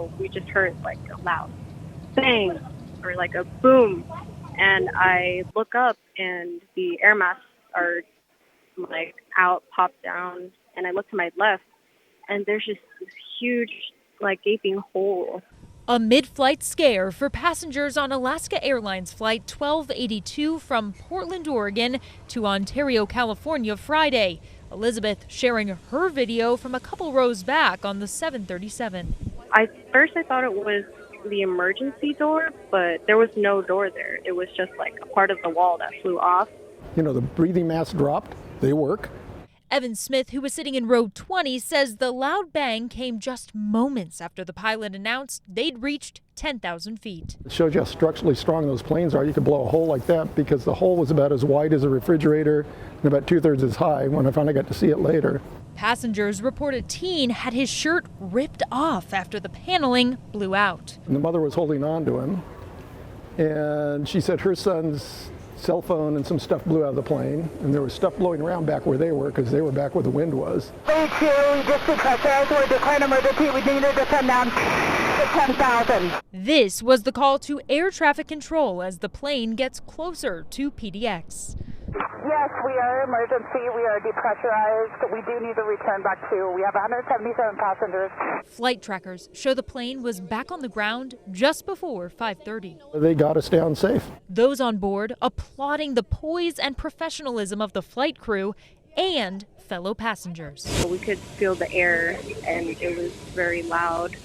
but we just heard like a loud bang or like a boom. And I look up and the air masks are like out, popped down. And I look to my left and there's just this huge like gaping hole. A mid-flight scare for passengers on Alaska Airlines Flight 1282 from Portland, Oregon to Ontario, California Friday. Elizabeth sharing her video from a couple rows back on the 737. First I thought it was the emergency door, but there was no door there. It was just like a part of the wall that flew off. You know, the breathing masks dropped. They work. Evan Smith, who was sitting in row 20, says the loud bang came just moments after the pilot announced they'd reached 10,000 feet. It shows you how structurally strong those planes are. You could blow a hole like that because the hole was about as wide as a refrigerator and about 2/3 as high when I finally got to see it later. Passengers report a teen had his shirt ripped off after the paneling blew out. And the mother was holding on to him, and she said her son's cell phone and some stuff blew out of the plane, and there was stuff blowing around back where they were because they were back where the wind was. Phase 2, just depressurized, we're declaring emergency. We need to descend down to 10,000. This was the call to air traffic control as the plane gets closer to PDX. Yes, we are emergency. We are depressurized. We do need to return back to. We have 177 passengers. Flight trackers show the plane was back on the ground just before 5:30. They got us down safe. Those on board applauding the poise and professionalism of the flight crew and fellow passengers. We could feel the air and it was very loud,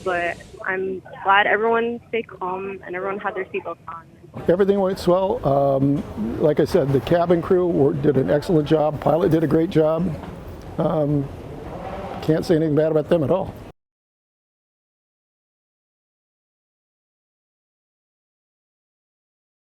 but I'm glad everyone stayed calm and everyone had their seatbelts on. Everything went swell. Like I said, the cabin crew did an excellent job. Pilot did a great job. Can't say anything bad about them at all.